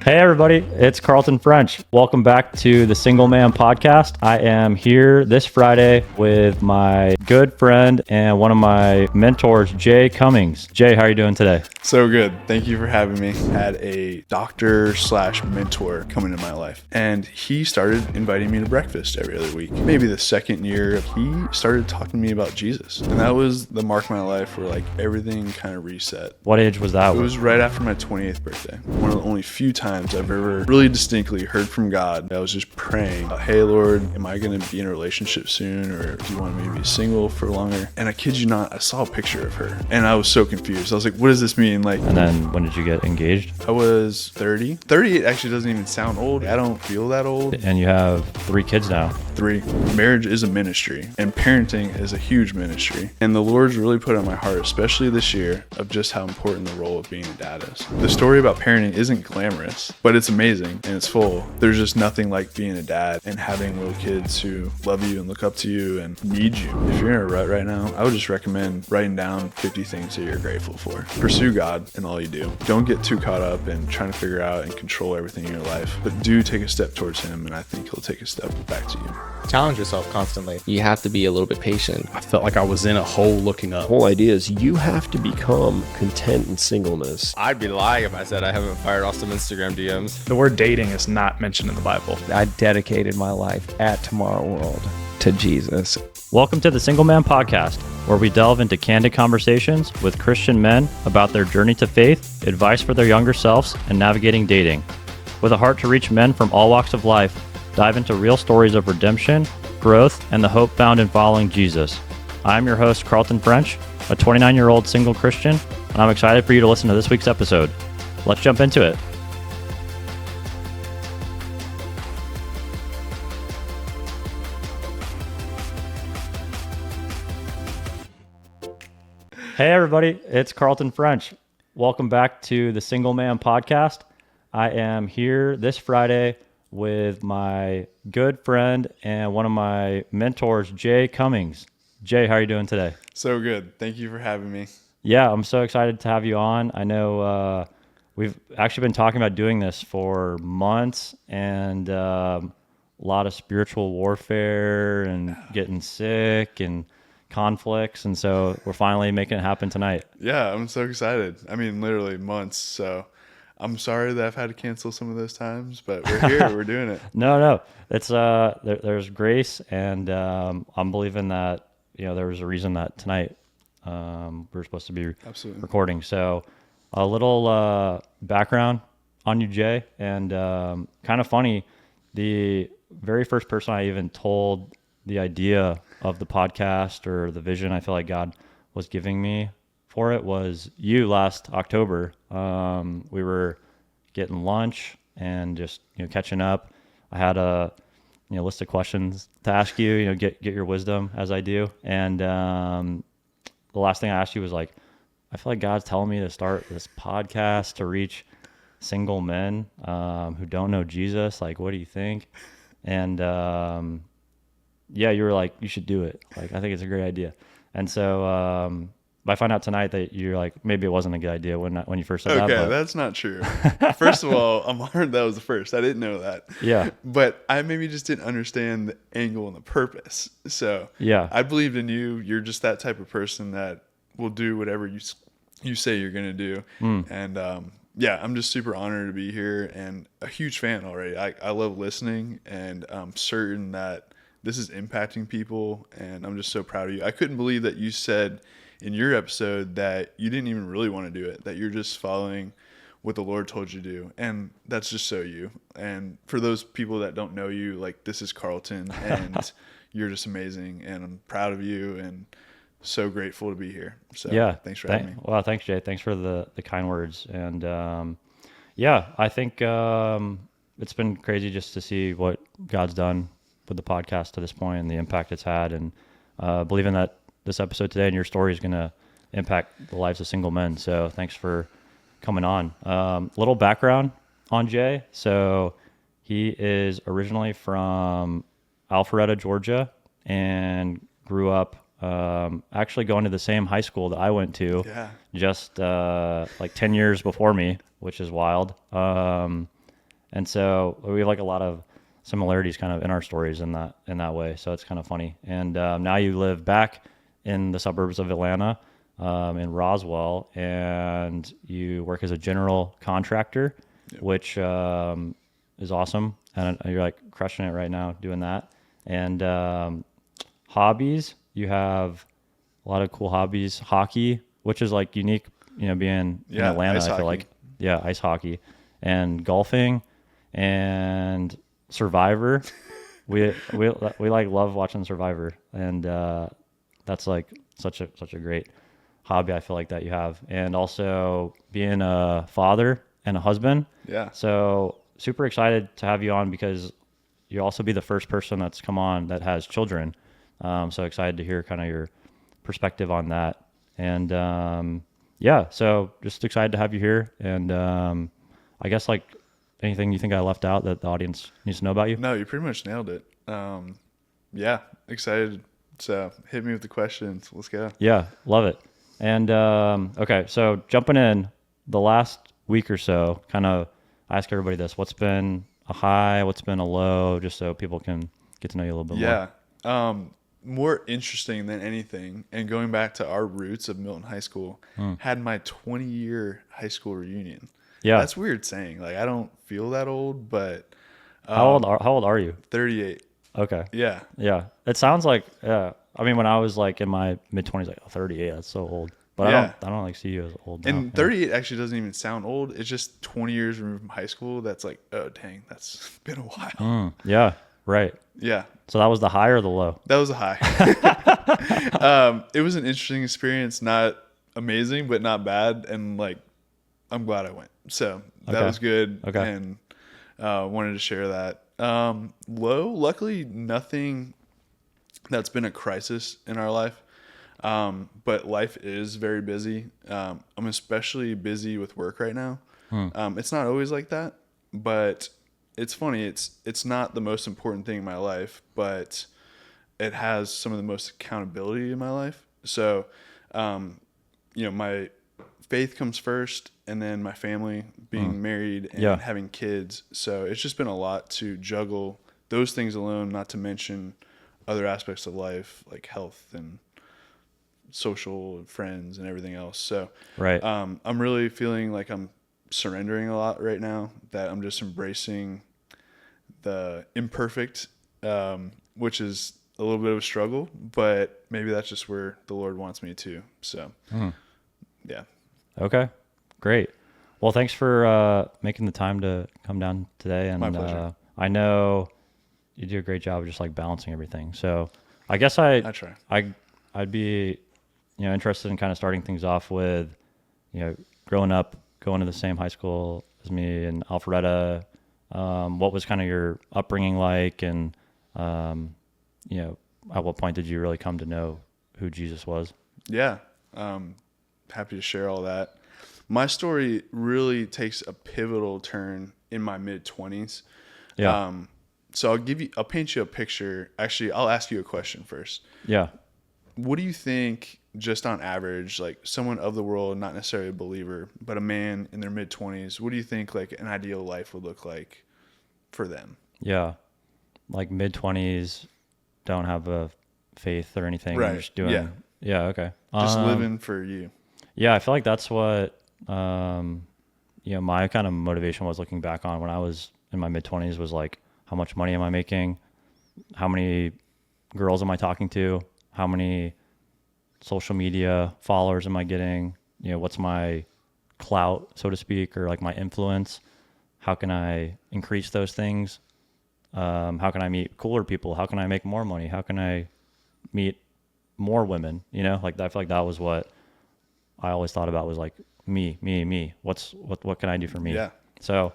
Hey everybody, it's Carlton French. Welcome back to the Single Man Podcast. I am here this Friday with my good friend and one of my mentors, Jay Cummings. Jay, how are you doing today? So good. Thank you for having me. Had a doctor / mentor come into my life, and he started inviting me to breakfast every other week. Maybe the second year, he started talking to me about Jesus, and that was the mark of my life where like everything kind of reset. What age was that? It was right after my 28th birthday. One of the only few times I've ever really distinctly heard from God. I was just praying, hey Lord, am I going to be in a relationship soon, or do you want me to be single for longer? And I kid you not, I saw a picture of her and I was so confused. I was like, what does this mean? Like, and then when did you get engaged? I was 30. 38 actually doesn't even sound old. I don't feel that old. And you have 3 kids now. 3. Marriage is a ministry, and parenting is a huge ministry. And the Lord's really put on my heart, especially this year, of just how important the role of being a dad is. The story about parenting isn't glamorous, but it's amazing and it's full. There's just nothing like being a dad and having little kids who love you and look up to you and need you. If you're in a rut right now, I would just recommend writing down 50 things that you're grateful for. Pursue God in all you do. Don't get too caught up in trying to figure out and control everything in your life, but do take a step towards Him, and I think He'll take a step back to you. Challenge yourself constantly. You have to be a little bit patient. I felt like I was in a hole looking up. The whole idea is you have to become content in singleness. I'd be lying if I said I haven't fired off some Instagram DMs. The word dating is not mentioned in the Bible. I dedicated my life at Tomorrow World to Jesus. Welcome to the Single Man Podcast, where we delve into candid conversations with Christian men about their journey to faith, advice for their younger selves, and navigating dating. With a heart to reach men from all walks of life, dive into real stories of redemption, growth, and the hope found in following Jesus. I'm your host, Carlton French, a 29-year-old single Christian, and I'm excited for you to listen to this week's episode. Let's jump into it. Hey everybody, it's Carlton French. Welcome back to the Single Man Podcast. I am here this Friday with my good friend and one of my mentors, Jay Cummings. Jay, how are you doing today? So good. Thank you for having me. Yeah, I'm so excited to have you on. I know we've actually been talking about doing this for months, and a lot of spiritual warfare and getting sick and conflicts, and so we're finally making it happen tonight. Yeah, I'm so excited. I mean, literally months, so I'm sorry that I've had to cancel some of those times, but we're here. We're doing it. No, it's there's grace, and I'm believing that there was a reason that tonight we're supposed to be Absolutely recording. So a little background on you, Jay, and kind of funny. The very first person I even told the idea of the podcast or the vision I feel like God was giving me for it was you last October. We were getting lunch and just catching up. I had a list of questions to ask you, get your wisdom as I do. And the last thing I asked you was like, I feel like God's telling me to start this podcast to reach single men who don't know Jesus. Like, what do you think? And yeah, you were like, you should do it. Like, I think it's a great idea. And so I find out tonight that you're like, maybe it wasn't a good idea when you first said that. Okay, that's not true. First of all, I'm honored that was the first. I didn't know that. Yeah. But I maybe just didn't understand the angle and the purpose. So yeah, I believed in you. You're just that type of person that will do whatever you say you're going to do. And yeah, I'm just super honored to be here and a huge fan already. I love listening, and I'm certain that this is impacting people, and I'm just so proud of you. I couldn't believe that you said in your episode that you didn't even really want to do it, that you're just following what the Lord told you to do. And that's just so you. And for those people that don't know you, like, this is Carlton, and you're just amazing, and I'm proud of you and so grateful to be here. So yeah, thanks for having me. Well, thanks, Jay. Thanks for the kind words. And yeah, I think it's been crazy just to see what God's done with the podcast to this point and the impact it's had, and believing that this episode today and your story is going to impact the lives of single men. So thanks for coming on. Little background on Jay. So he is originally from Alpharetta, Georgia, and grew up actually going to the same high school that I went to, just like 10 years before me, which is wild. And so we have like a lot of similarities kind of in our stories in that way. So it's kind of funny. And now you live back in the suburbs of Atlanta, in Roswell, and you work as a general contractor, which is awesome. And you're like crushing it right now doing that. And hobbies, you have a lot of cool hobbies. Hockey, which is like unique, being in Atlanta, I feel like. Yeah, ice hockey. And golfing and Survivor. we like love watching Survivor, and that's like such a great hobby, I feel like, that you have. And also being a father and a husband. Yeah. So super excited to have you on, because you'll also be the first person that's come on that has children. So excited to hear kind of your perspective on that. And so just excited to have you here. And I guess like anything you think I left out that the audience needs to know about you? No, you pretty much nailed it. Excited. So hit me with the questions. Let's go. Yeah, love it. And okay, so jumping in, the last week or so, kind of ask everybody this: what's been a high, what's been a low, just so people can get to know you a little bit more. Yeah. More interesting than anything, and going back to our roots of Milton High School, had my 20-year high school reunion. Yeah. That's weird saying. Like, I don't feel that old, but how old are you? 38. Okay. Yeah. Yeah. It sounds like, I mean, when I was like in my mid-20s, like 38, that's so old. But Yeah. I don't like see you as old now. And 38 actually doesn't even sound old. It's just 20 years removed from high school. That's like, oh dang, that's been a while. Yeah. Right. Yeah. So that was the high or the low? That was a high. It was an interesting experience, not amazing, but not bad. And like, I'm glad I went. So that was good. Okay. And wanted to share that. Low, luckily nothing that's been a crisis in our life. But life is very busy. I'm especially busy with work right now. It's not always like that, but it's funny. It's not the most important thing in my life, but it has some of the most accountability in my life. So, my faith comes first, and then my family, being married and having kids. So it's just been a lot to juggle those things alone, not to mention other aspects of life like health and social and friends and everything else. So right. I'm really feeling like I'm surrendering a lot right now, that I'm just embracing the imperfect, which is a little bit of a struggle, but maybe that's just where the Lord wants me to. So yeah. Okay, great. Well, thanks for making the time to come down today. And my pleasure. I know you do a great job of just like balancing everything. So I guess I try. I'd be, interested in kind of starting things off with, growing up, going to the same high school as me in Alpharetta. What was kind of your upbringing like? And, at what point did you really come to know who Jesus was? Yeah. Happy to share all that. My story really takes a pivotal turn in my mid-20s. Yeah. So I'll paint you a picture. Actually, I'll ask you a question first. Yeah. What do you think, just on average, like someone of the world, not necessarily a believer, but a man in their mid-20s, what do you think like an ideal life would look like for them? Yeah. Like mid-20s, don't have a faith or anything. Right. Just doing, yeah. Okay. Just living for you. Yeah. I feel like that's what, my kind of motivation was looking back on when I was in my mid-20s was like, how much money am I making? How many girls am I talking to? How many social media followers am I getting? What's my clout, so to speak, or like my influence? How can I increase those things? How can I meet cooler people? How can I make more money? How can I meet more women? Like I feel like that was what I always thought about, was like me. What can I do for me? Yeah. So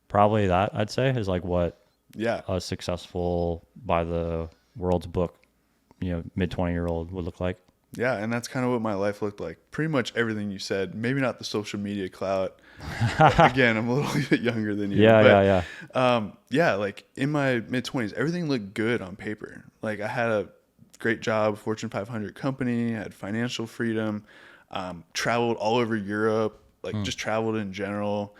probably that, I'd say, is like what a successful, by the world's book, mid-20-year-old would look like. Yeah, and that's kind of what my life looked like. Pretty much everything you said. Maybe not the social media clout. Again, I'm a little bit younger than you. Yeah. Like in my mid-20s, everything looked good on paper. Like I had a great job, Fortune 500 company, had financial freedom, traveled all over Europe, like just traveled in general.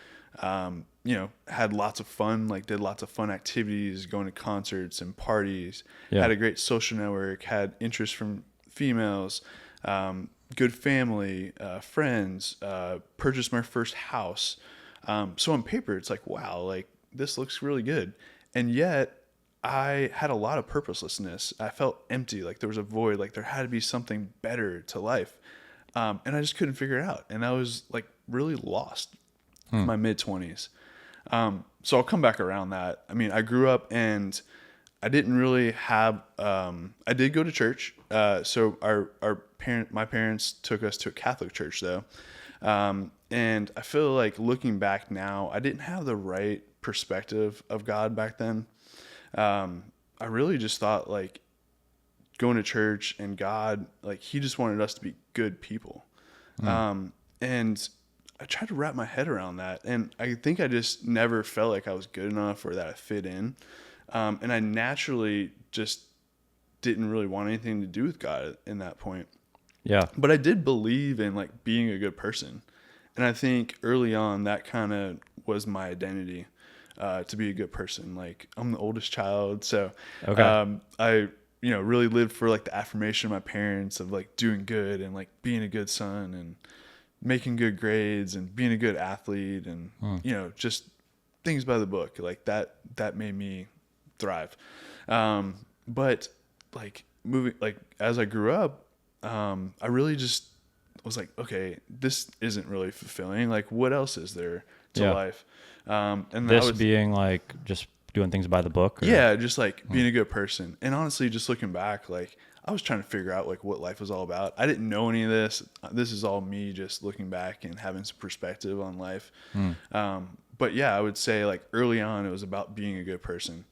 had lots of fun, like did lots of fun activities, going to concerts and parties, Yeah. had a great social network, had interest from females, good family, friends, purchased my first house. So on paper, it's like, wow, like this looks really good. And yet I had a lot of purposelessness. I felt empty, like there was a void, like there had to be something better to life. And I just couldn't figure it out. And I was like really lost in my mid-20s. So I'll come back around that. I mean, I grew up and I didn't really have, I did go to church. So my parents took us to a Catholic church though. And I feel like looking back now, I didn't have the right perspective of God back then. I really just thought like going to church and God, like he just wanted us to be good people. And I tried to wrap my head around that. And I think I just never felt like I was good enough or that I fit in. And I naturally just didn't really want anything to do with God in that point. Yeah. But I did believe in like being a good person. And I think early on that kind of was my identity, to be a good person. Like I'm the oldest child. So, I, really lived for like the affirmation of my parents of like doing good and like being a good son and making good grades and being a good athlete and, just things by the book like that made me thrive. But like moving, like as I grew up, I really just was like, okay, this isn't really fulfilling. Like what else is there to life? And this being like just doing things by the book? Or? Yeah, just like being a good person. And honestly, just looking back, like I was trying to figure out like what life was all about. I didn't know any of this. This is all me just looking back and having some perspective on life. But yeah, I would say like early on, it was about being a good person.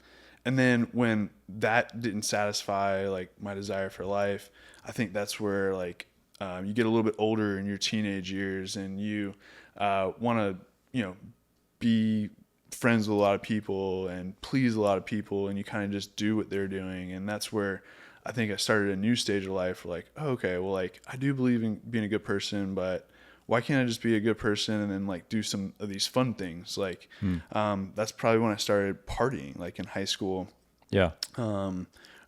And then when that didn't satisfy like my desire for life, I think that's where like you get a little bit older in your teenage years and you want to, be friends with a lot of people and please a lot of people, and you kind of just do what they're doing. And that's where I think I started a new stage of life. Like, oh, okay, well, like I do believe in being a good person, but why can't I just be a good person and then like do some of these fun things? Like, that's probably when I started partying, like in high school. Yeah. I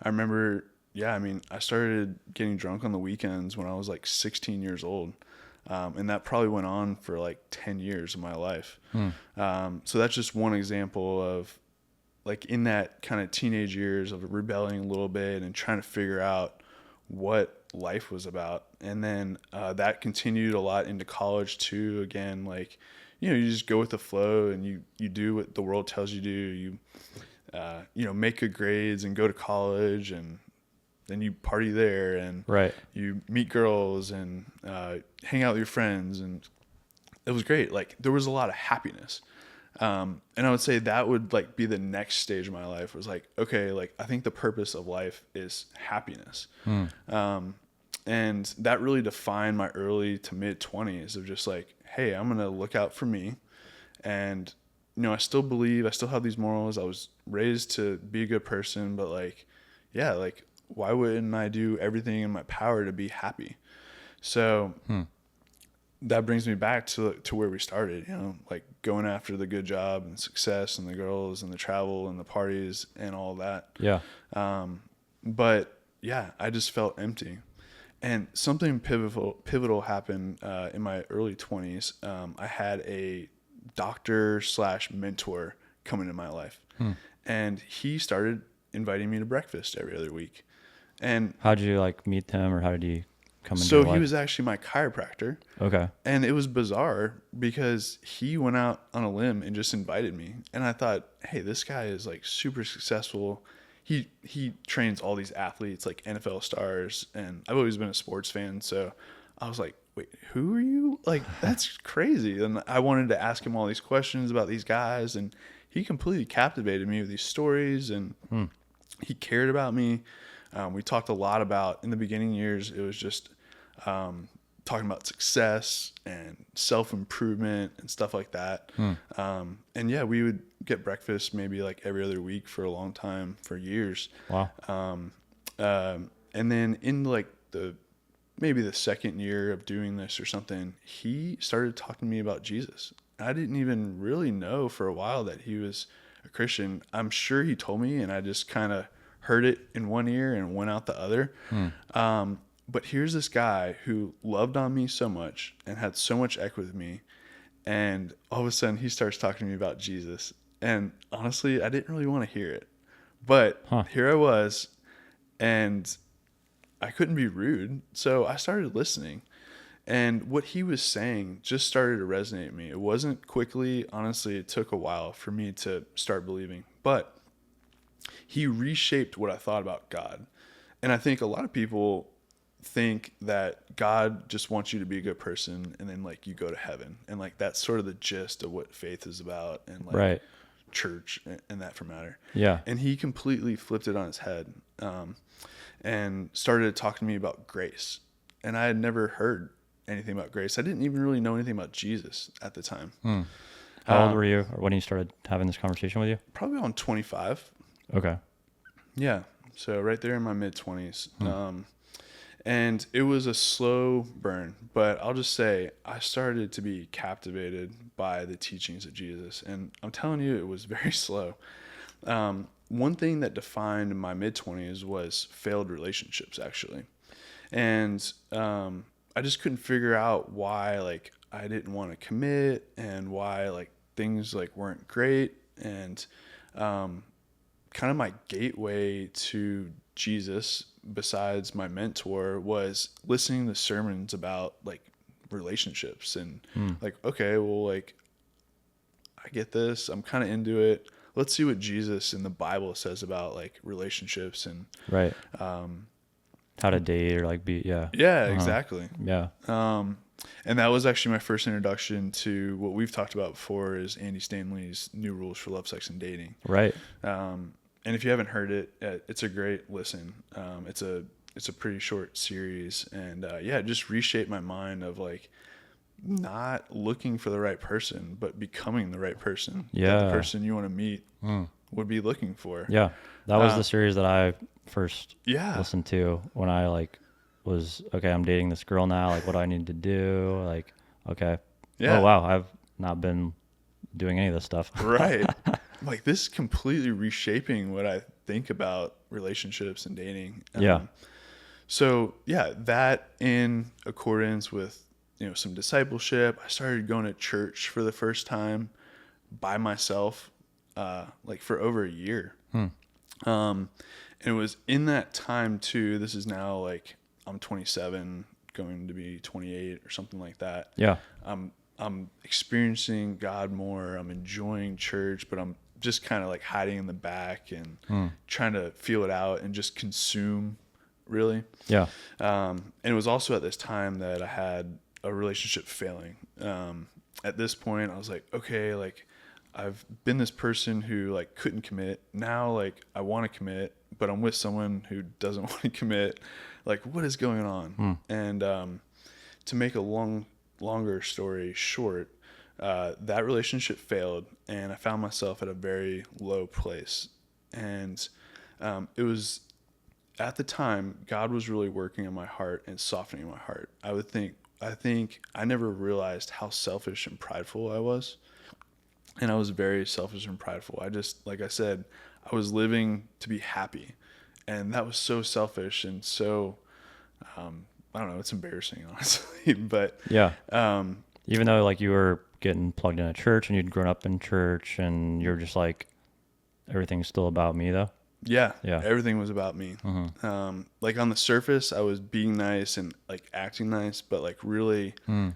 remember, I started getting drunk on the weekends when I was like 16 years old. And that probably went on for like 10 years of my life. So that's just one example of like in that kind of teenage years of rebelling a little bit and trying to figure out what life was about. And then that continued a lot into college too. Again, like, you just go with the flow and you do what the world tells you to do. You make good grades and go to college, and then you party there and you meet girls and hang out with your friends, and it was great. Like there was a lot of happiness. And I would say that would like be the next stage of my life was like, okay, like I think the purpose of life is happiness. And that really defined my early to mid 20s of just like, hey, I'm going to look out for me. And, I still believe, I still have these morals. I was raised to be a good person, but like, yeah, like, why wouldn't I do everything in my power to be happy? So that brings me back to where we started, like going after the good job and success and the girls and the travel and the parties and all that. Yeah. But yeah, I just felt empty. And something pivotal happened in my early 20s. I had a doctor/mentor come into my life. And he started inviting me to breakfast every other week. And how did you like meet him, or how did he come into so your he life? was actually my chiropractor. Okay. And it was bizarre because he went out on a limb and just invited me. And I thought, hey, this guy is like super successful. He trains all these athletes, like NFL stars. And I've always been a sports fan. So I was like, wait, who are you? Like, that's crazy. And I wanted to ask him all these questions about these guys. And he completely captivated me with these stories. And he cared about me. We talked a lot about, in the beginning years, it was just talking about success and self-improvement and stuff like that. And yeah, we would get breakfast maybe like every other week for a long time, for years. Wow. And then in like maybe the second year of doing this or something, he started talking to me about Jesus. I didn't even really know for a while that he was a Christian. I'm sure he told me, and I just kind of heard it in one ear and went out the other. But here's this guy who loved on me so much and had so much equity with me. And all of a sudden he starts talking to me about Jesus. And honestly, I didn't really want to hear it. But here I was, and I couldn't be rude. So I started listening. And what he was saying just started to resonate with me. It wasn't quickly. Honestly, it took a while for me to start believing. But he reshaped what I thought about God. And I think a lot of people think that God just wants you to be a good person and then like you go to heaven. And like that's sort of the gist of what faith is about, and like church and that for matter. Yeah. And he completely flipped it on his head and started talking to me about grace. And I had never heard anything about grace. I didn't even really know anything about Jesus at the time. How old were you when you started having this conversation with you? Probably on 25. Okay. Yeah. So right there in my mid-20s. And it was a slow burn, but I'll just say I started to be captivated by the teachings of Jesus. And I'm telling you, it was very slow. One thing that defined my mid-20s was failed relationships, actually. And I just couldn't figure out why like I didn't want to commit, and why like things like weren't great. And kind of my gateway to Jesus, besides my mentor, was listening to sermons about like relationships, and like, okay, well, like I get this, I'm kind of into it. Let's see what Jesus in the Bible says about like relationships and how to date or like be exactly. And that was actually my first introduction to what we've talked about before, is Andy Stanley's New Rules for Love, Sex, and Dating. And if you haven't heard it, it's a great listen. It's a pretty short series, and it just reshaped my mind of like not looking for the right person, but becoming the right person. That the person you want to meet would be looking for. Yeah, that was the series that I first listened to when I like was okay. I'm dating this girl now. Like, what do I need to do? Like, okay, oh wow, I've not been doing any of this stuff. Right. Like, this is completely reshaping what I think about relationships and dating. So that in accordance with, some discipleship, I started going to church for the first time by myself, like for over a year. And it was in that time too, this is now like, I'm 27, going to be 28 or something like that. I'm experiencing God more. I'm enjoying church, but I'm just kind of like hiding in the back and trying to feel it out and just consume, really. And it was also at this time that I had a relationship failing. At this point, I was like, okay, like I've been this person who like couldn't commit. Now, like I want to commit, but I'm with someone who doesn't want to commit. Like, what is going on? And to make a longer story short, that relationship failed, and I found myself at a very low place. And it was at the time God was really working on my heart and softening my heart. I think I never realized how selfish and prideful I was. And I was very selfish and prideful. I just, like I said, I was living to be happy, and that was so selfish and so I don't know, it's embarrassing, honestly. But even though like you were getting plugged in a church and you'd grown up in church, and you're just like, everything's still about me though. Everything was about me. Like on the surface I was being nice and like acting nice, but like really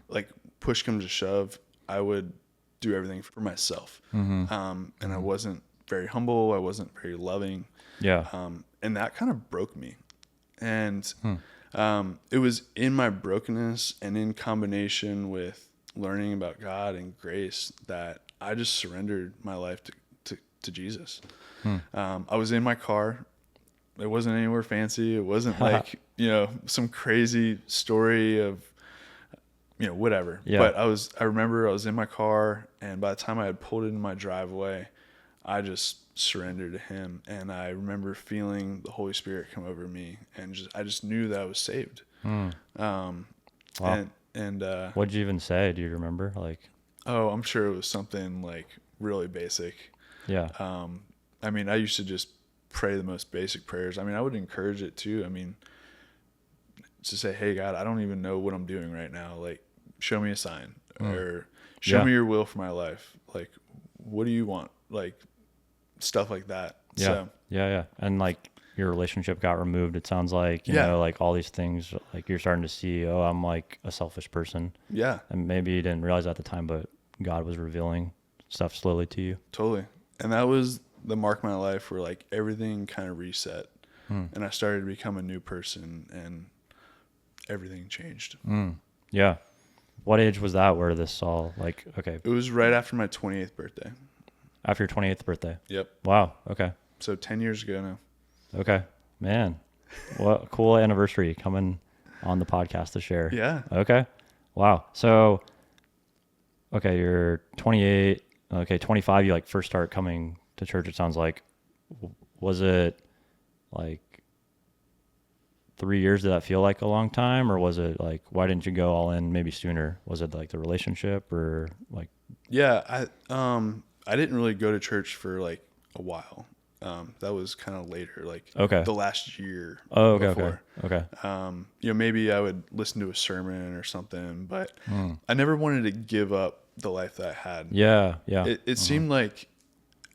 like push comes to shove, I would do everything for myself. And I wasn't very humble, I wasn't very loving. And that kind of broke me. And it was in my brokenness and in combination with learning about God and grace that I just surrendered my life to Jesus. I was in my car. It wasn't anywhere fancy. It wasn't like, some crazy story of, whatever. But I remember I was in my car, and by the time I had pulled into my driveway, I just surrendered to him. And I remember feeling the Holy Spirit come over me, and I just knew that I was saved. Wow. And what'd you even say? Do you remember? Like, Oh, I'm sure it was something like really basic. Yeah. I mean, I used to just pray the most basic prayers. I mean, I would encourage it too. I mean, to say, hey, God, I don't even know what I'm doing right now. Like, show me a sign or show me your will for my life. Like, what do you want? Like, stuff like that. Yeah. So, Yeah. And like your relationship got removed. It sounds like, you know, like all these things, like you're starting to see, oh, I'm like a selfish person. Yeah. And maybe you didn't realize at the time, but God was revealing stuff slowly to you. Totally. And that was the mark of my life where like everything kind of reset and I started to become a new person and everything changed. Yeah. What age was that where this all like, okay. It was right after my 28th birthday. After your 28th birthday? Yep. Wow. Okay. So 10 years ago now. Okay. Man, what a cool anniversary coming on the podcast to share. Yeah. Okay. Wow. So, okay, you're 28. Okay, 25, you like first start coming to church, it sounds like. Was it like 3 years? Did that feel like a long time? Or was it like, why didn't you go all in maybe sooner? Was it like the relationship or like? Yeah. I didn't really go to church for like a while. That was kind of later, like the last year. Oh, okay. Before. Okay. You know, maybe I would listen to a sermon or something, but I never wanted to give up the life that I had. Yeah. It seemed like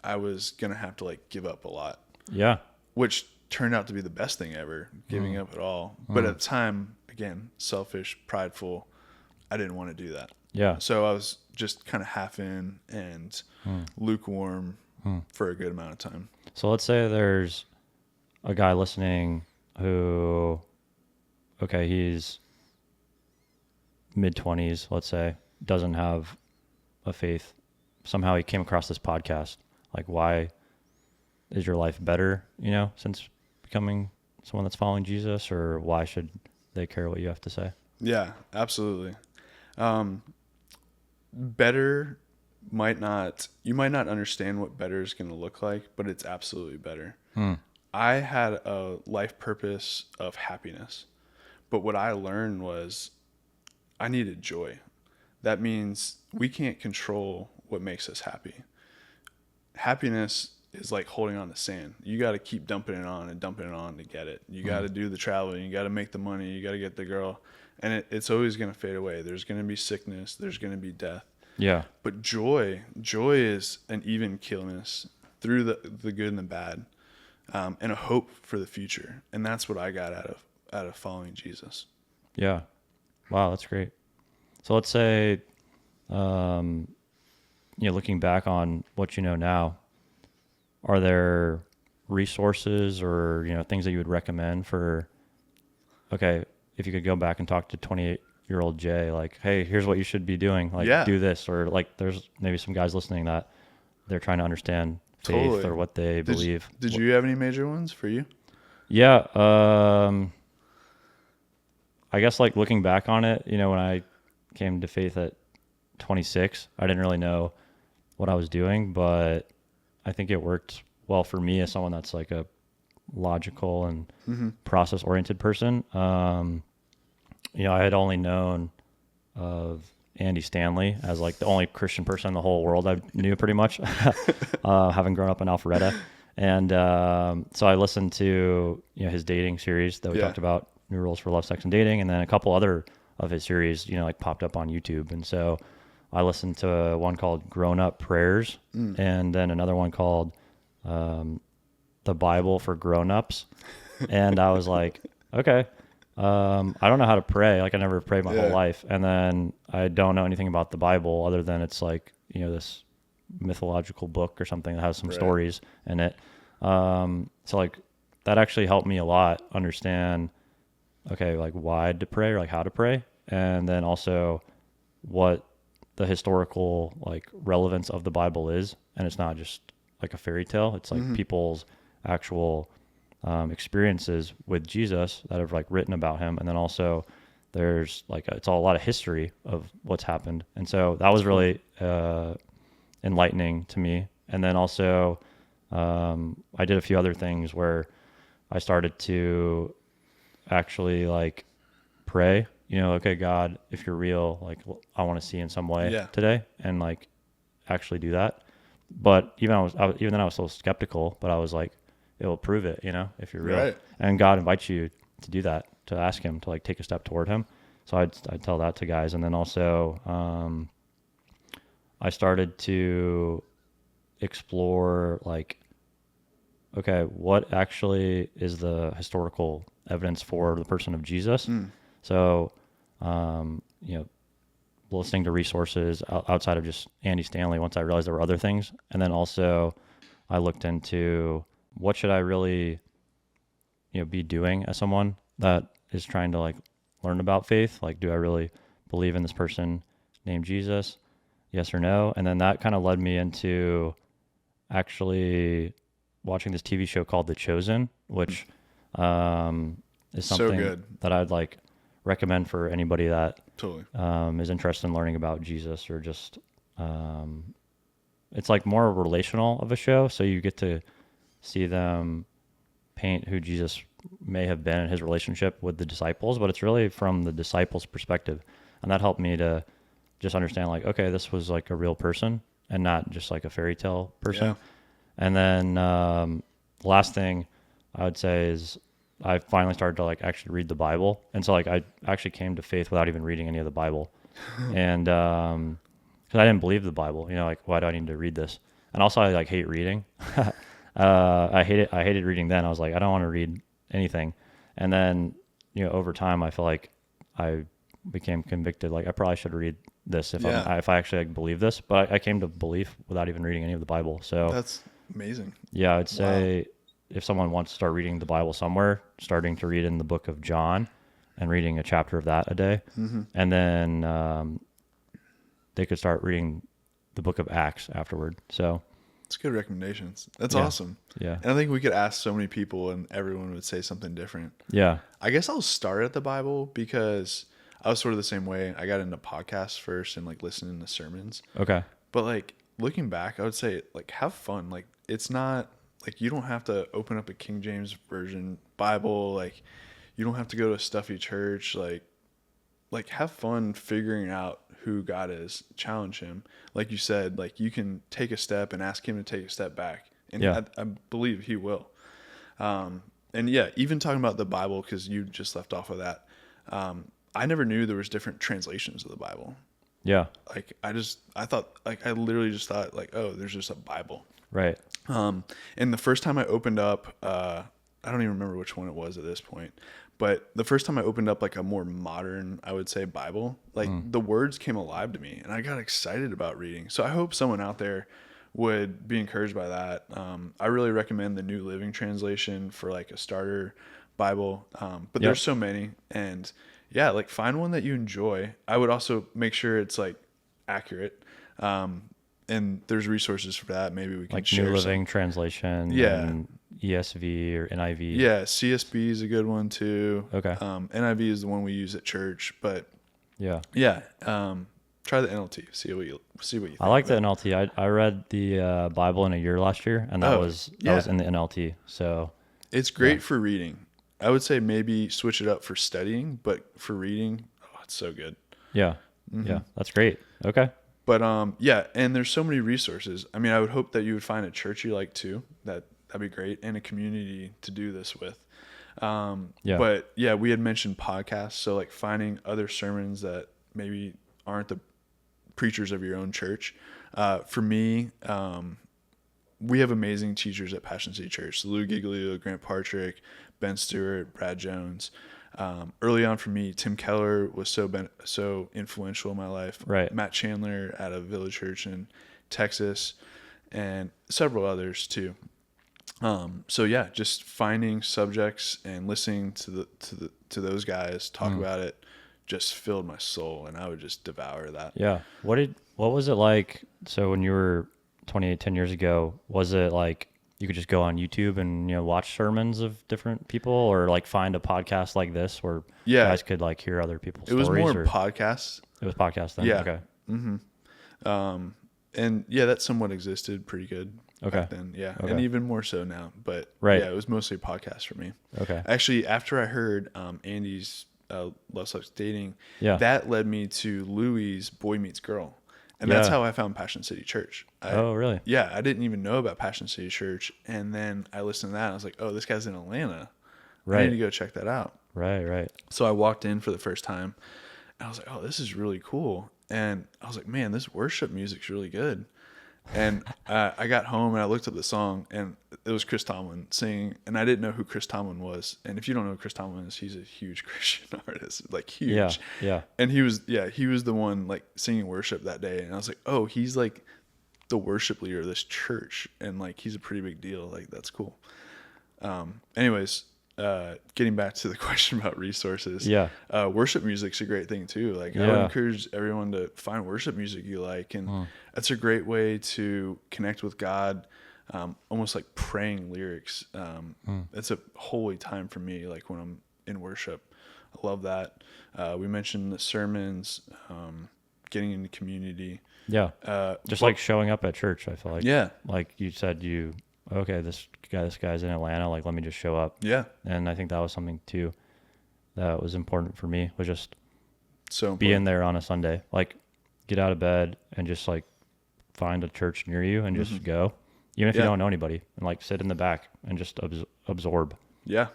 I was going to have to like give up a lot. Yeah. Which turned out to be the best thing ever, giving up at all. But at the time, again, selfish, prideful, I didn't want to do that. Yeah. So I was just kind of half in and lukewarm for a good amount of time. So let's say there's a guy listening who, okay, he's mid-20s, let's say, doesn't have a faith. Somehow he came across this podcast. Like, why is your life better, you know, since becoming someone that's following Jesus? Or why should they care what you have to say? Yeah, absolutely. Better you might not understand what better is going to look like, but it's absolutely better. I had a life purpose of happiness, but what I learned was I needed joy. That means we can't control what makes us happy. Happiness is like holding on to sand. You got to keep dumping it on to get it. You got to do the traveling. You got to make the money. You got to get the girl. And it's always going to fade away. There's going to be sickness. There's going to be death. Yeah. But joy is an even keelness through the good and the bad, and a hope for the future. And that's what I got out of following Jesus. Yeah. Wow, that's great. So let's say, looking back on what you know now, are there resources or, things that you would recommend for, okay, if you could go back and talk to 28-year-old Jay, like, hey, here's what you should be doing. Like, do this. Or like, there's maybe some guys listening that they're trying to understand faith or what they believe. Did you have any major ones for you? Yeah. I guess like looking back on it, when I came to faith at 26, I didn't really know what I was doing, but I think it worked well for me as someone that's like a logical and process oriented person. I had only known of Andy Stanley as like the only Christian person in the whole world I knew pretty much, having grown up in Alpharetta. And so I listened to his dating series that we talked about, New Rules for Love, Sex, and Dating, and then a couple other of his series, like popped up on YouTube. And so I listened to one called Grown Up Prayers, and then another one called The Bible for Grown-Ups. And I was like, okay, I don't know how to pray. Like I never prayed my whole life. And then I don't know anything about the Bible other than it's like, this mythological book or something that has some stories in it. So like that actually helped me a lot understand, okay, like why to pray or like how to pray. And then also what the historical like relevance of the Bible is. And it's not just like a fairy tale. It's like people's actual experiences with Jesus that have like written about him. And then also there's like, it's all a lot of history of what's happened. And so that was really enlightening to me. And then also I did a few other things where I started to actually like pray okay, God, if you're real, like I want to see in some way today, and like actually do that. But even then I was still skeptical, but I was like, it will prove it, if you're real. Right. And God invites you to do that, to ask him to like take a step toward him. So I'd tell that to guys. And then also, I started to explore like, okay, what actually is the historical evidence for the person of Jesus? So, listening to resources outside of just Andy Stanley, once I realized there were other things. And then also I looked into what should I really, be doing as someone that is trying to like learn about faith? Like, do I really believe in this person named Jesus? Yes or no? And then that kind of led me into actually watching this TV show called The Chosen, which is something that I'd like recommend for anybody that is interested in learning about Jesus, or just it's like more relational of a show, so you get to see them paint who Jesus may have been in his relationship with the disciples, but it's really from the disciples' perspective. And that helped me to just understand like, okay, this was like a real person and not just like a fairy tale person. Yeah. And then last thing I would say is I finally started to like actually read the Bible. And so like I actually came to faith without even reading any of the Bible. And because I didn't believe the Bible, like, why do I need to read this? And also I like hate reading. I hated reading then. I was like, I don't want to read anything. And then, over time I feel like I became convicted. Like I probably should read this if I actually like believe this, but I came to belief without even reading any of the Bible. So that's amazing. Yeah. I'd say if someone wants to start reading the Bible somewhere, starting to read in the book of John and reading a chapter of that a day. And then, they could start reading the book of Acts afterward. So it's good recommendations. That's awesome. Yeah. And I think we could ask so many people and everyone would say something different. Yeah. I guess I'll start at the Bible because I was sort of the same way. I got into podcasts first and like listening to sermons. Okay. But like looking back, I would say like have fun. Like it's not like you don't have to open up a King James Version Bible. Like you don't have to go to a stuffy church. Like have fun figuring out who God is, challenge him. Like you said, like you can take a step and ask him to take a step back. And I believe he will. And yeah, even talking about the Bible, because you just left off of that. I never knew there was different translations of the Bible. Yeah. Like I literally just thought like, oh, there's just a Bible. Right. And the first time I opened up, I don't even remember which one it was at this point, but the first time I opened up like a more modern, I would say, Bible, like the words came alive to me and I got excited about reading. So I hope someone out there would be encouraged by that. I really recommend the New Living Translation for like a starter Bible. But there's so many, and yeah, like find one that you enjoy. I would also make sure it's like accurate. And there's resources for that. Maybe we can like share New Living Translation. Yeah. And ESV or NIV. Yeah. CSB is a good one too. Okay. NIV is the one we use at church, but yeah. Try the NLT. See what you think. I like the NLT. I read the Bible in a year last year, and that was in the NLT. So it's great for reading. I would say maybe switch it up for studying, but for reading, it's so good. Yeah. Yeah. That's great. Okay. But and there's so many resources. I mean, I would hope that you would find a church you like too. That'd be great, and a community to do this with. But yeah, we had mentioned podcasts, so like finding other sermons that maybe aren't the preachers of your own church. For me, we have amazing teachers at Passion City Church. Lou Giglio, Grant Partrick, Ben Stewart, Brad Jones. Early on for me, Tim Keller was so influential in my life. Right. Matt Chandler at a Village Church in Texas, and several others too. So yeah, just finding subjects and listening to those guys talk about it just filled my soul, and I would just devour that. Yeah. What was it like? So when you were 28, 10 years ago, was it like you could just go on YouTube and watch sermons of different people, or like find a podcast like this where guys could like hear other people's stories? It was more podcasts. It was podcasts then. Yeah. Okay. And yeah, that somewhat existed pretty good. Okay. Back then, yeah, Okay. and even more so now. But right. yeah, it was mostly podcasts for me. Okay. Actually, after I heard Andy's Love Sucks Dating, Yeah. that led me to Louie's Boy Meets Girl. And that's Yeah. how I found Passion City Church. Oh, really? Yeah, I didn't even know about Passion City Church. And then I listened to that and I was like, oh, this guy's in Atlanta. I Right. need to go check that out. Right. So I walked in for the first time and I was like, oh, this is really cool. And I was like, man, this worship music's really good. And I got home and I looked up the song and it was Chris Tomlin singing. And I didn't know who Chris Tomlin was. And if you don't know who Chris Tomlin is, he's a huge Christian artist, like huge. Yeah. And he was the one like singing worship that day. And I was like, oh, he's like the worship leader of this church. And like, he's a pretty big deal. Like, that's cool. Anyways, getting back to the question about resources. Yeah. Worship music's a great thing too. Like I would encourage everyone to find worship music you like. And that's a great way to connect with God. Almost like praying lyrics. It's a holy time for me. Like when I'm in worship, I love that. We mentioned the sermons, getting into community. Yeah. Just like showing up at church, I feel like. Yeah. Like you said, okay, this guy's in Atlanta. Like, let me just show up. Yeah. And I think that was something too that was important for me, was just So being there on a Sunday. Like, get out of bed and just like find a church near you and just go, even if you don't know anybody, and like sit in the back and just absorb. Yeah.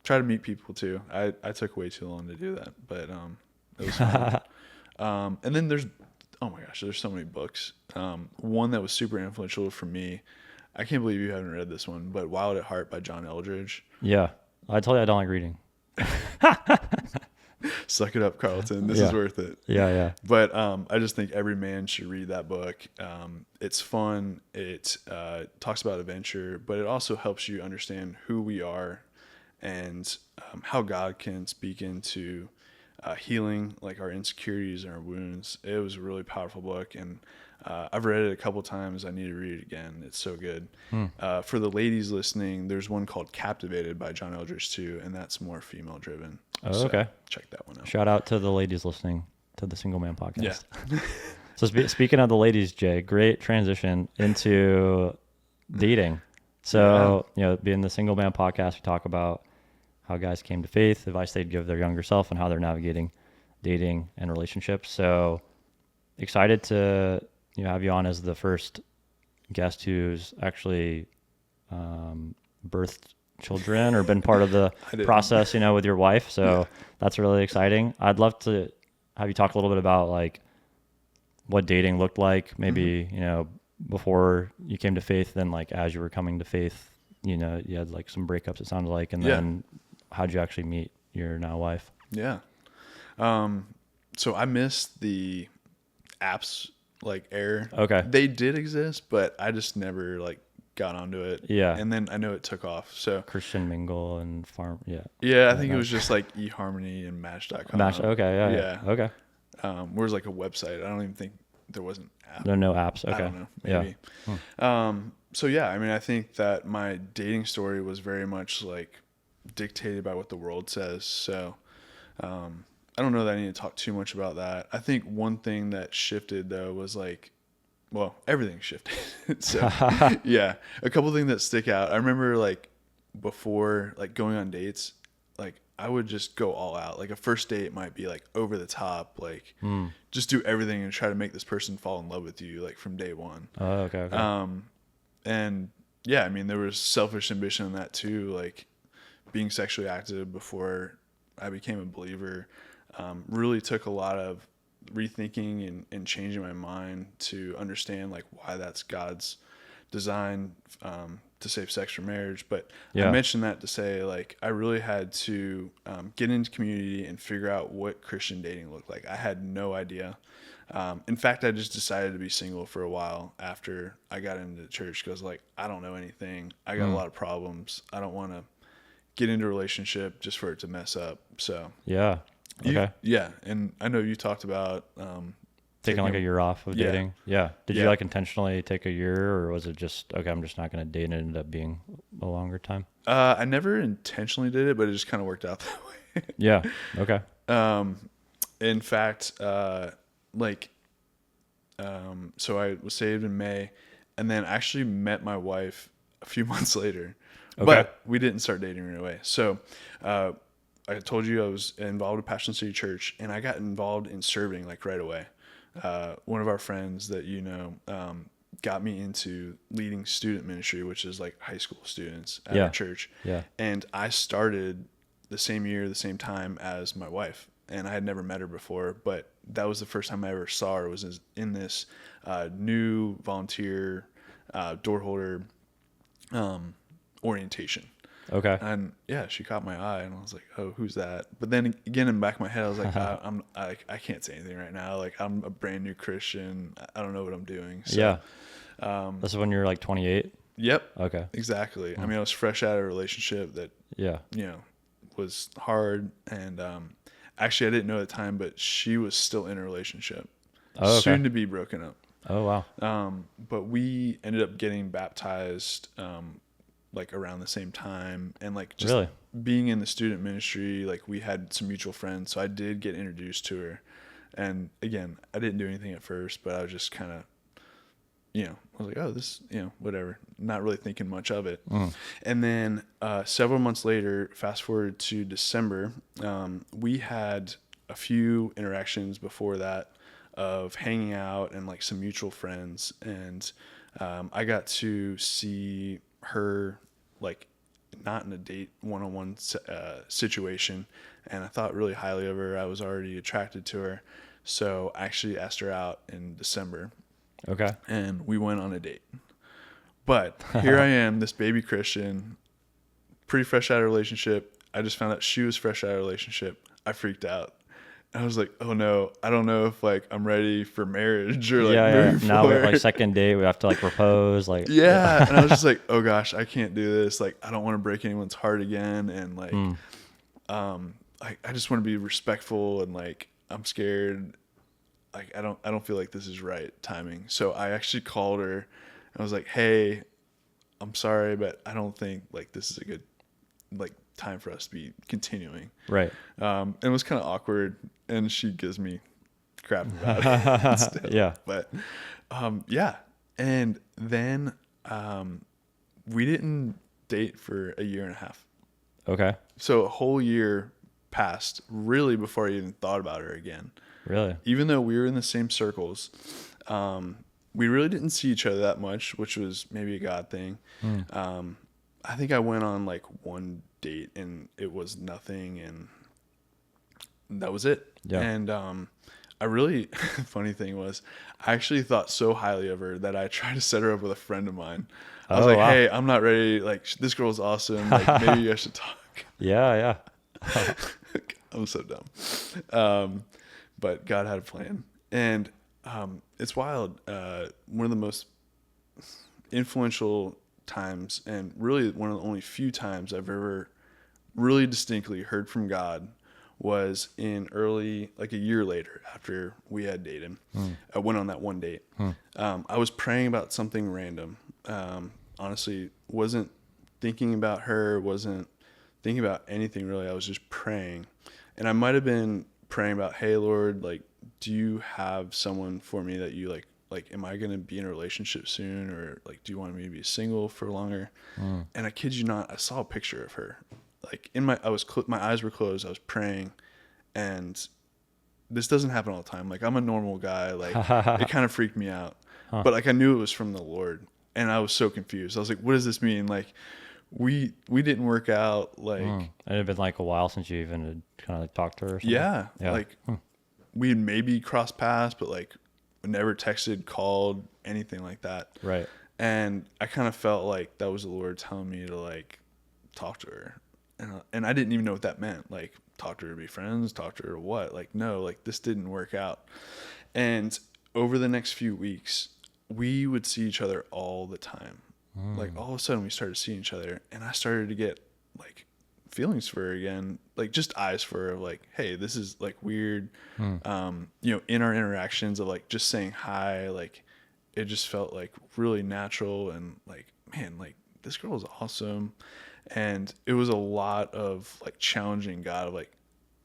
Try to meet people too. I took way too long to do that, but it was fun. And then there's so many books. One that was super influential for me, I can't believe you haven't read this one, but Wild at Heart by John Eldridge. Yeah. I told you I don't like reading. Suck it up, Carlton. This is worth it. Yeah. But I just think every man should read that book. It's fun. It talks about adventure, but it also helps you understand who we are and how God can speak into healing, like our insecurities and our wounds. It was a really powerful book, and I've read it a couple times. I need to read it again. It's so good. For the ladies listening, there's one called Captivated by John Eldridge too, and that's more female driven. Oh, okay. Check that one out. Shout out to the ladies listening to the Single Man Podcast. Yeah. So speaking of the ladies, Jay, great transition into dating. So, being the Single Man Podcast, we talk about how guys came to faith, advice they'd give their younger self, and how they're navigating dating and relationships. So excited to have you on as the first guest who's actually birthed children or been part of the process, with your wife. So that's really exciting. I'd love to have you talk a little bit about like what dating looked like, maybe, before you came to faith, then like as you were coming to faith, you had like some breakups, it sounded like, and then how'd you actually meet your now wife? Yeah. So I missed the apps like era. Okay. They did exist, but I just never like got onto it. Yeah. And then I know it took off. So Christian Mingle and Farm. Yeah. Yeah. I think it was just like eHarmony and Match.com. Okay. Yeah. Okay. Where's like a website. I don't even think there was an app. No apps. Okay. I don't know. Maybe. Yeah. So yeah, I mean, I think that my dating story was very much like dictated by what the world says. So, I don't know that I need to talk too much about that. I think one thing that shifted though was like, well, everything shifted. So yeah, a couple of things that stick out. I remember like before like going on dates, like I would just go all out. Like a first date might be like over the top, like just do everything and try to make this person fall in love with you like from day one. Oh, okay. And yeah, I mean, there was selfish ambition in that too, like being sexually active before I became a believer. Really took a lot of rethinking and changing my mind to understand like why that's God's design to save sex from marriage. But I mentioned that to say like I really had to get into community and figure out what Christian dating looked like. I had no idea. In fact, I just decided to be single for a while after I got into church because like I don't know anything. I got a lot of problems. I don't want to get into a relationship just for it to mess up. So yeah. Okay. And I know you talked about taking like a year off of dating. Yeah. Did you like intentionally take a year, or was it just okay, I'm just not going to date, and it ended up being a longer time? I never intentionally did it, but it just kind of worked out that way. Yeah. Okay. In fact, so I was saved in May, and then actually met my wife a few months later. Okay. But we didn't start dating right away. So I told you I was involved with Passion City Church, and I got involved in serving like right away. One of our friends that got me into leading student ministry, which is like high school students at our church. Yeah. And I started the same year, the same time as my wife, and I had never met her before, but that was the first time I ever saw her, was in this new volunteer door holder orientation. Okay. And yeah, she caught my eye, and I was like, "Oh, who's that?" But then again, in the back of my head, I was like, I can't say anything right now. Like, I'm a brand new Christian. I don't know what I'm doing. So, yeah. This is when you're like 28. Yep. Okay. Exactly. I mean, I was fresh out of a relationship that was hard, and actually, I didn't know at the time, but she was still in a relationship, soon to be broken up. Oh wow. But we ended up getting baptized like around the same time, and like just being in the student ministry, like we had some mutual friends, so I did get introduced to her. And again, I didn't do anything at first, but I was just kind of, I was like, oh, this, whatever, not really thinking much of it. And then several months later, fast forward to December, we had a few interactions before that of hanging out and like some mutual friends, and I got to see her, like, not in a date one-on-one situation, and I thought really highly of her. I was already attracted to her, so I actually asked her out in December. Okay. And we went on a date. But here I am, this baby Christian, pretty fresh out of a relationship. I just found out she was fresh out of a relationship. I freaked out. I was like, oh no, I don't know if like I'm ready for marriage or like moving Now forward. we're like second date, we have to like propose, like And I was just like, oh gosh, I can't do this. Like, I don't want to break anyone's heart again, and like I just want to be respectful, and like I'm scared. Like I don't feel like this is right timing. So I actually called her. I was like, hey, I'm sorry, but I don't think like this is a good like time for us to be continuing. Right. It was kind of awkward, and she gives me crap about it still. Yeah. But and then we didn't date for a year and a half. Okay. So a whole year passed really before I even thought about her again. Really? Even though we were in the same circles, we really didn't see each other that much, which was maybe a God thing. I think I went on like one date, and it was nothing, and that was it. Yeah. And I really, funny thing was, I actually thought so highly of her that I tried to set her up with a friend of mine. I was like, hey, I'm not ready. Like, this girl's awesome. Like, maybe you guys should talk. Yeah. I'm so dumb. But God had a plan. And it's wild. One of the most influential times, and really one of the only few times I've ever really distinctly heard from God, was in like a year later after we had dated. I went on that one date. I was praying about something random. Honestly, wasn't thinking about her, wasn't thinking about anything really. I was just praying. And I might have been praying about, hey, Lord, like, do you have someone for me that you like, am I going to be in a relationship soon? Or like, do you want me to be single for longer? And I kid you not, I saw a picture of her. Like my eyes were closed. I was praying, and this doesn't happen all the time. Like, I'm a normal guy. Like, it kind of freaked me out, but like I knew it was from the Lord, and I was so confused. I was like, what does this mean? Like, we didn't work out. Like, it had been like a while since you even had kind of like talked to her or something. Yeah. Like we had maybe crossed paths, but like never texted, called, anything like that. Right. And I kind of felt like that was the Lord telling me to like talk to her. And I didn't even know what that meant. Like, talk to her to be friends, talk to her to what? Like, no, like this didn't work out. And over the next few weeks, we would see each other all the time. Like, all of a sudden we started seeing each other, and I started to get like feelings for her again, like just eyes for her, like, hey, this is like weird. In our interactions of like just saying hi, like it just felt like really natural, and like, man, like this girl is awesome. And it was a lot of like challenging God, of like,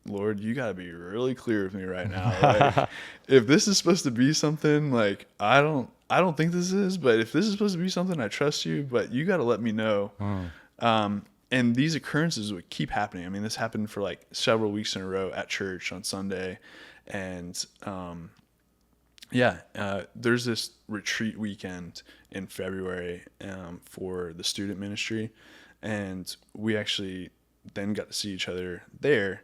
Lord, you got to be really clear with me right now. Like, if this is supposed to be something, like, I don't think this is, but if this is supposed to be something, I trust you, but you got to let me know. and these occurrences would keep happening. I mean, this happened for like several weeks in a row at church on Sunday. And there's this retreat weekend in February for the student ministry. And we actually then got to see each other there.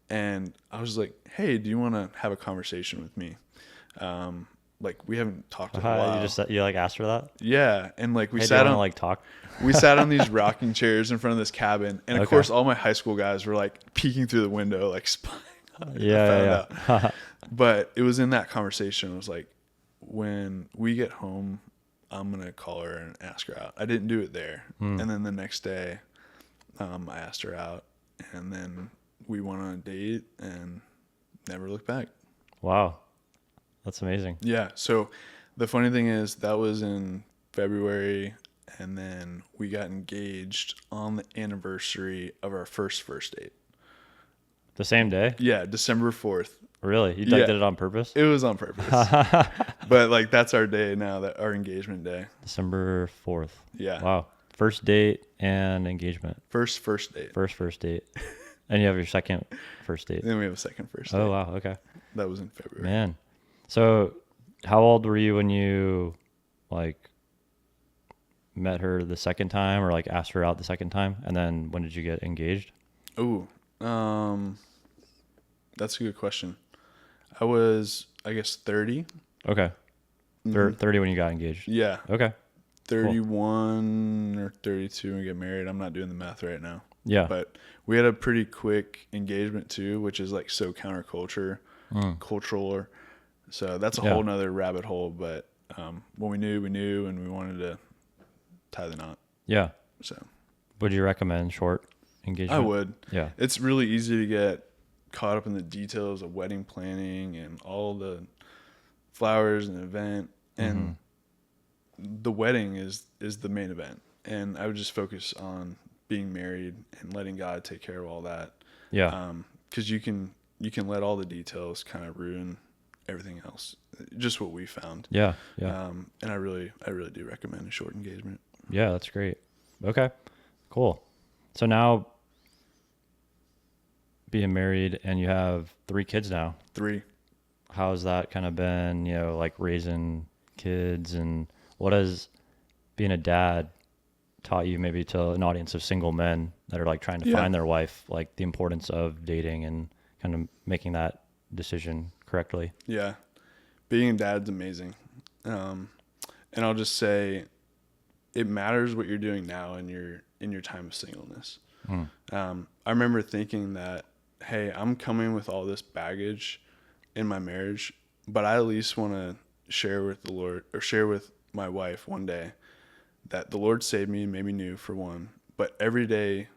And I was like, hey, do you want to have a conversation with me? Like, we haven't talked in a while. You like asked for that? Yeah. And like, we Hey, sat do you on wanna, like, talk. we sat on these rocking chairs in front of this cabin. And of course, all my high school guys were like peeking through the window, like spying on me. Yeah. But it was in that conversation. I was like, when we get home, I'm going to call her and ask her out. I didn't do it there. And then the next day, I asked her out, and then we went on a date and never looked back. Wow. That's amazing. Yeah. So the funny thing is that was in February, and then we got engaged on the anniversary of our first date. The same day? Yeah. December 4th. Really? You did it on purpose? It was on purpose. But like, that's our day now, that our engagement day. December 4th. Yeah. Wow. First date and engagement. First date. First date. And you have your second first date. Then we have a second first date. Oh, wow. Okay. That was in February. Man. So how old were you when you like met her the second time, or like asked her out the second time? And then when did you get engaged? Oh, that's a good question. I was, I guess, 30. Okay. 30 when you got engaged. Yeah. Okay. 31 or 32 when we get married. I'm not doing the math right now. Yeah. But we had a pretty quick engagement too, which is like so countercultural. So that's a whole nother rabbit hole. But when we knew, and we wanted to tie the knot. Yeah. So would you recommend short engagement? I would. Yeah. It's really easy to get caught up in the details of wedding planning and all the flowers and event, and the wedding is the main event. And I would just focus on being married and letting God take care of all that. Yeah. Because you can let all the details kind of ruin everything else. Just what we found. Yeah. And I really do recommend a short engagement. Yeah, that's great. Okay, cool. So now being married and you have 3 kids now. 3. How's that kind of been, like raising kids, and what has being a dad taught you, maybe to an audience of single men that are like trying to find their wife, like the importance of dating and kind of making that decision correctly? Yeah. Being a dad's amazing. And I'll just say it matters what you're doing now in your time of singleness. I remember thinking that, hey, I'm coming with all this baggage in my marriage, but I at least want to share with the Lord, or share with my wife one day, that the Lord saved me and made me new, for one. But every day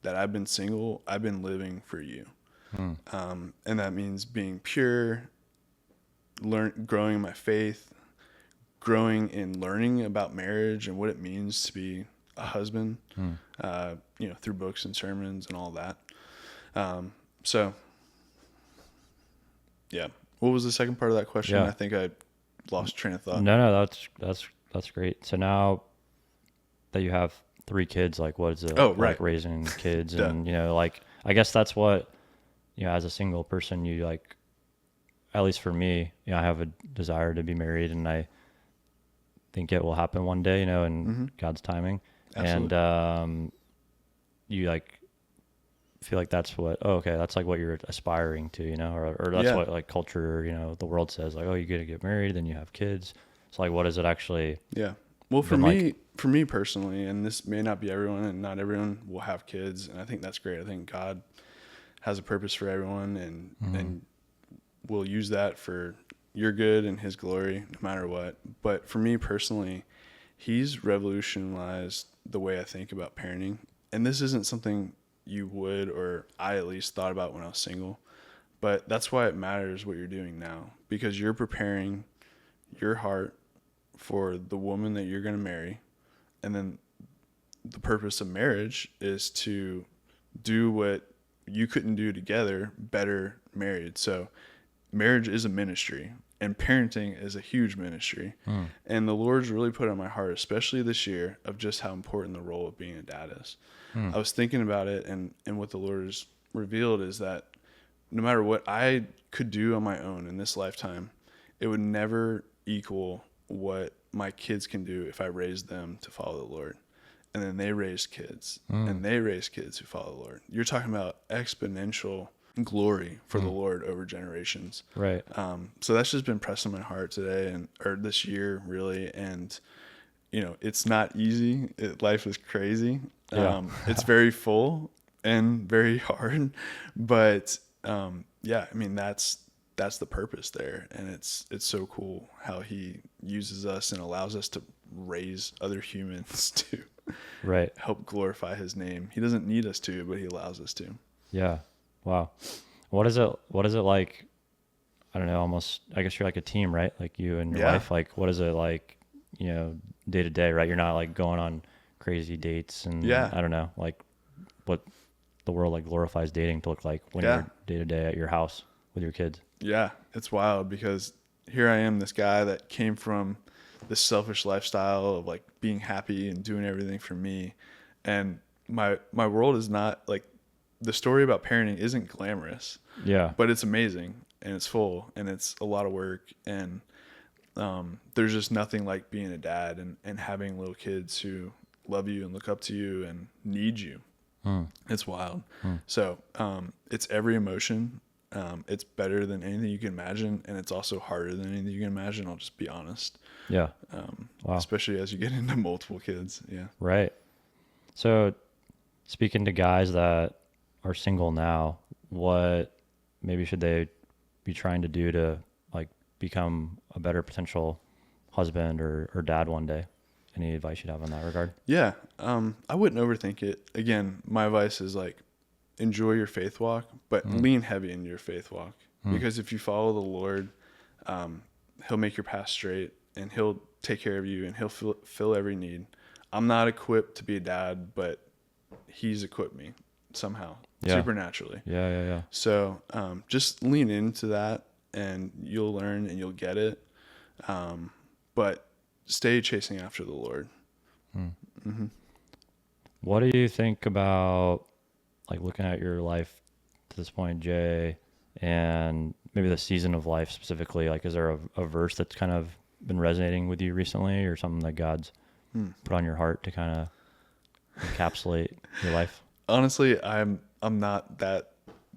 that I've been single, I've been living for you. And that means being pure, growing in my faith, growing in learning about marriage and what it means to be a husband, through books and sermons and all that. So yeah. What was the second part of that question? Yeah. I think I lost train of thought. No, that's great. So now that you have 3 kids, like what is it like raising kids? And, like, I guess that's what, as a single person, you like, at least for me, I have a desire to be married, and I think it will happen one day, in God's timing. Absolutely. And you like feel like that's what, that's like what you're aspiring to, or that's what like culture, the world says, like, oh, you got to get married, then you have kids. It's like, what is it actually? Yeah. Well, for me personally, and this may not be everyone, and not everyone will have kids, and I think that's great. I think God has a purpose for everyone, and will use that for your good and his glory, no matter what. But for me personally, he's revolutionized the way I think about parenting. And this isn't something you would, or I at least thought about when I was single, but that's why it matters what you're doing now, because you're preparing your heart for the woman that you're going to marry. And then the purpose of marriage is to do what you couldn't do together better married. So marriage is a ministry, and parenting is a huge ministry. And the Lord's really put on my heart, especially this year, of just how important the role of being a dad is. I was thinking about it, and what the Lord has revealed is that no matter what I could do on my own in this lifetime, it would never equal what my kids can do if I raised them to follow the Lord. And then they raised kids, and they raised kids who follow the Lord. You're talking about exponential glory for the Lord over generations. Right. So that's just been pressing my heart today or this year really. And, it's not easy. Life is crazy. Yeah. It's very full and very hard, but, that's the purpose there. And it's so cool how he uses us and allows us to raise other humans to Right. help glorify his name. He doesn't need us to, but he allows us to. Yeah. Wow. What is it like? I don't know, almost, I guess you're like a team, right? Like you and your wife, like, what is it like, day to day, right? You're not like going on crazy dates and I don't know, like what the world like glorifies dating to look like when you're day to day at your house with your kids. Yeah. It's wild because here I am, this guy that came from this selfish lifestyle of like being happy and doing everything for me. And my world is not like, the story about parenting isn't glamorous, but it's amazing and it's full and it's a lot of work. And there's just nothing like being a dad and having little kids who love you and look up to you and need you. It's wild. So it's every emotion. It's better than anything you can imagine. And it's also harder than anything you can imagine. I'll just be honest. Yeah. Wow. Especially as you get into multiple kids. Yeah. Right. So speaking to guys that are single now, what maybe should they be trying to do to like become a better potential husband or dad one day? Any advice you'd have in that regard? Yeah. I wouldn't overthink it. Again, my advice is like, enjoy your faith walk, but lean heavy into your faith walk, because if you follow the Lord, he'll make your path straight and he'll take care of you and he'll fill every need. I'm not equipped to be a dad, but he's equipped me somehow, supernaturally. Yeah. So just lean into that and you'll learn and you'll get it. But stay chasing after the Lord. What do you think about like looking at your life to this point, Jay, and maybe the season of life specifically? Like, is there a verse that's kind of been resonating with you recently or something that God's put on your heart to kind of encapsulate your life? Honestly, I'm not that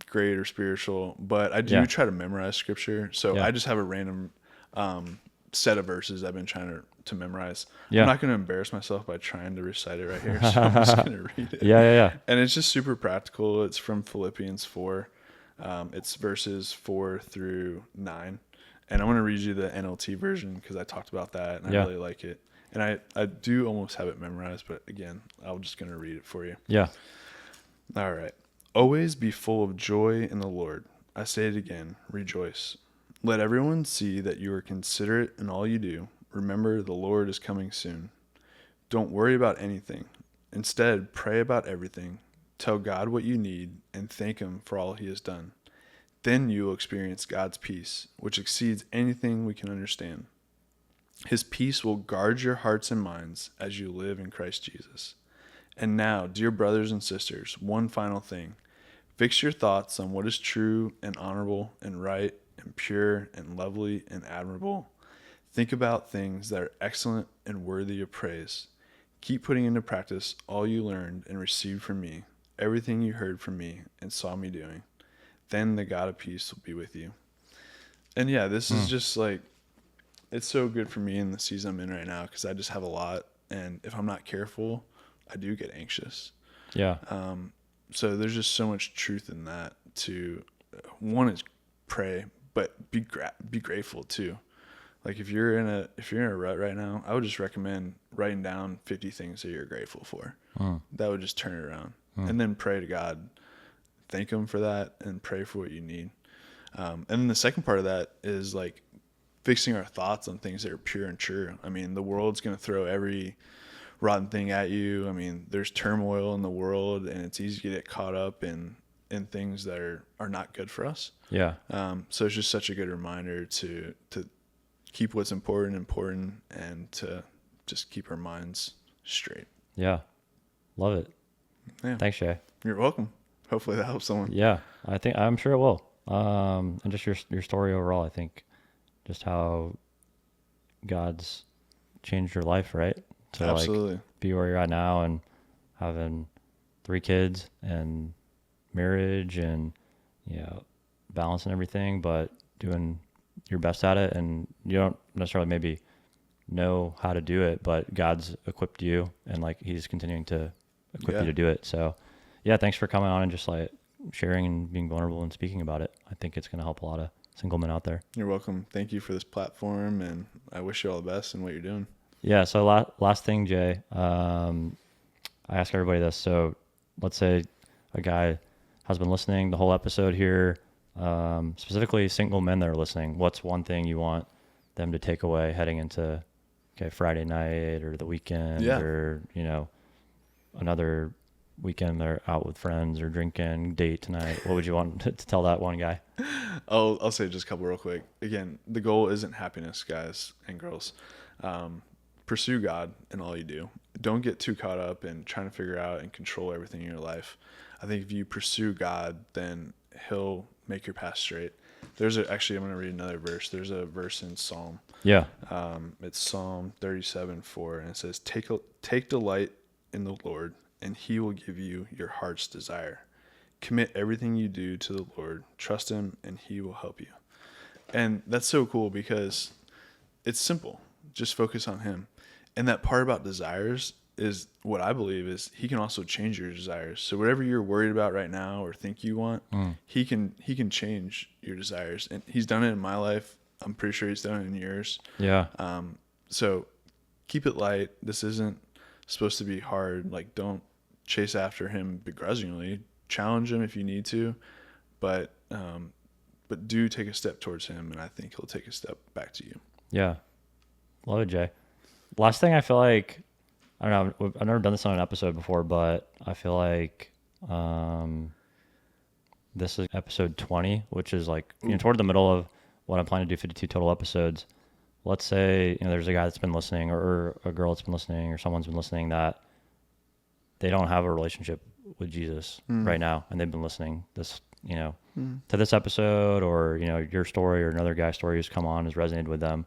great or spiritual, but I do try to memorize scripture. So I just have a random set of verses I've been trying to memorize. I'm not going to embarrass myself by trying to recite it right here, so I'm just going to read it. Yeah. And it's just super practical. It's from Philippians 4. It's verses 4 through 9. And I'm going to read you the NLT version because I talked about that and I really like it. And I do almost have it memorized, but again, I'm just going to read it for you. Yeah. All right. Always be full of joy in the Lord. I say it again, rejoice. Let everyone see that you are considerate in all you do. Remember, the Lord is coming soon. Don't worry about anything. Instead, pray about everything. Tell God what you need and thank him for all he has done. Then you will experience God's peace, which exceeds anything we can understand. His peace will guard your hearts and minds as you live in Christ Jesus. And now, dear brothers and sisters, one final thing. Fix your thoughts on what is true and honorable and right and pure and lovely and admirable. Think about things that are excellent and worthy of praise. Keep putting into practice all you learned and received from me, everything you heard from me and saw me doing. Then the God of peace will be with you. And yeah, this is just like, it's so good for me in the season I'm in right now because I just have a lot. And if I'm not careful, I do get anxious. Yeah. So there's just so much truth in that to, one is pray, but be grateful too. Like if you're in a rut right now, I would just recommend writing down 50 things that you're grateful for. That would just turn it around. And then pray to God, thank him for that and pray for what you need. And then the second part of that is like fixing our thoughts on things that are pure and true. I mean, the world's going to throw every rotten thing at you. I mean, there's turmoil in the world and it's easy to get caught up in in things that are not good for us. Yeah. So it's just such a good reminder to keep what's important and to just keep our minds straight. Yeah. Love it. Yeah. Thanks, Jay. You're welcome. Hopefully that helps someone. Yeah, I'm sure it will. And just your story overall, I think just how God's changed your life, right? To Absolutely. like be where you're at now and having 3 kids and marriage and, balancing everything, but doing your best at it. And you don't necessarily maybe know how to do it, but God's equipped you and like he's continuing to equip you to do it. So yeah, thanks for coming on and just like sharing and being vulnerable and speaking about it. I think it's going to help a lot of single men out there. You're welcome. Thank you for this platform, and I wish you all the best in what you're doing. Yeah. So last thing, Jay, I ask everybody this. So let's say a guy has been listening the whole episode here, specifically single men that are listening. What's one thing you want them to take away heading into Friday night or the weekend or, another weekend they're out with friends or drinking, date tonight? What would you want to tell that one guy? I'll say just a couple real quick. Again, the goal isn't happiness, guys and girls. Pursue God in all you do. Don't get too caught up in trying to figure out and control everything in your life. I think if you pursue God, then he'll make your path straight. Actually, I'm going to read another verse. There's a verse in Psalm. Yeah. It's Psalm 37:4, and it says, Take delight in the Lord, and he will give you your heart's desire. Commit everything you do to the Lord. Trust him, and he will help you. And that's so cool because it's simple. Just focus on him. And that part about desires is what I believe is he can also change your desires. So whatever you're worried about right now or think you want, he can change your desires. And he's done it in my life. I'm pretty sure he's done it in yours. Yeah. So keep it light. This isn't supposed to be hard. Like, don't chase after him begrudgingly. Challenge him if you need to, but do take a step towards him, and I think he'll take a step back to you. Yeah. Love it, Jay. Last thing, I feel like, I don't know, I've never done this on an episode before, but I feel like this is episode 20, which is like, toward the middle of what I'm planning to do, 52 total episodes. Let's say, there's a guy that's been listening or a girl that's been listening or someone's been listening that they don't have a relationship with Jesus right now, and they've been listening this, to this episode or, your story or another guy's story who's come on has resonated with them.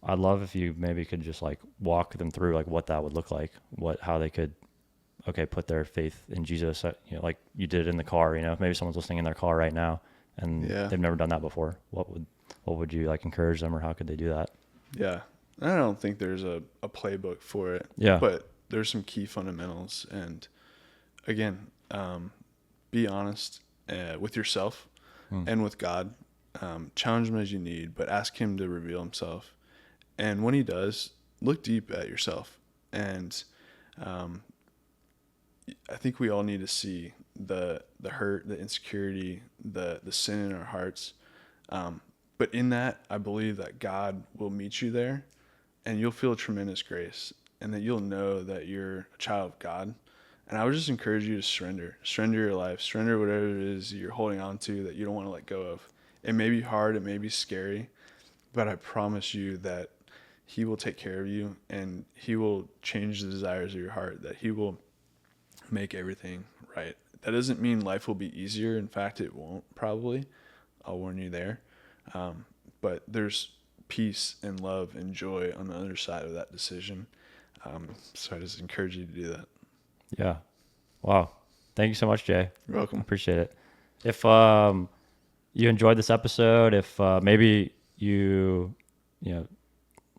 I'd love if you maybe could just like walk them through like what that would look like, how they could, put their faith in Jesus, like you did in the car, maybe someone's listening in their car right now and they've never done that before. What would you like encourage them, or how could they do that? Yeah. I don't think there's a playbook for it. Yeah. But there's some key fundamentals. And again, be honest with yourself and with God. Challenge him as you need, but ask him to reveal himself. And when he does, look deep at yourself. And I think we all need to see the hurt, the insecurity, the sin in our hearts. But in that, I believe that God will meet you there, and you'll feel tremendous grace, and that you'll know that you're a child of God. And I would just encourage you to surrender your life, surrender whatever it is you're holding on to that you don't want to let go of. It may be hard, it may be scary, but I promise you that he will take care of you, and he will change the desires of your heart, that he will make everything right. That doesn't mean life will be easier. In fact, it won't, probably. I'll warn you there. But there's peace and love and joy on the other side of that decision. So I just encourage you to do that. Yeah. Wow. Thank you so much, Jay. You're welcome. I appreciate it. If you enjoyed this episode, if maybe you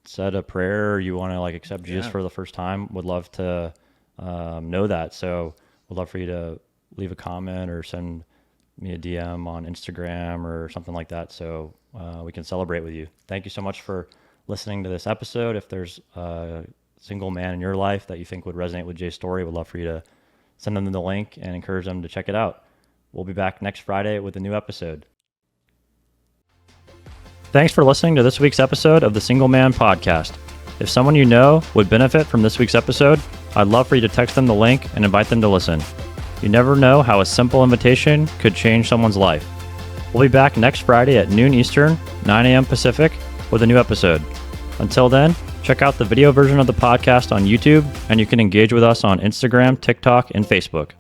said a prayer or you want to like accept Jesus for the first time, would love to know that. So would love for you to leave a comment or send me a DM on Instagram or something like that, so we can celebrate with you. Thank you so much for listening to this episode. If there's a single man in your life that you think would resonate with Jay's story, would love for you to send them the link and encourage them to check it out. We'll be back next Friday with a new episode. Thanks for listening to this week's episode of the Single Man Podcast. If someone you know would benefit from this week's episode, I'd love for you to text them the link and invite them to listen. You never know how a simple invitation could change someone's life. We'll be back next Friday at noon Eastern, 9 a.m. Pacific, with a new episode. Until then, check out the video version of the podcast on YouTube, and you can engage with us on Instagram, TikTok, and Facebook.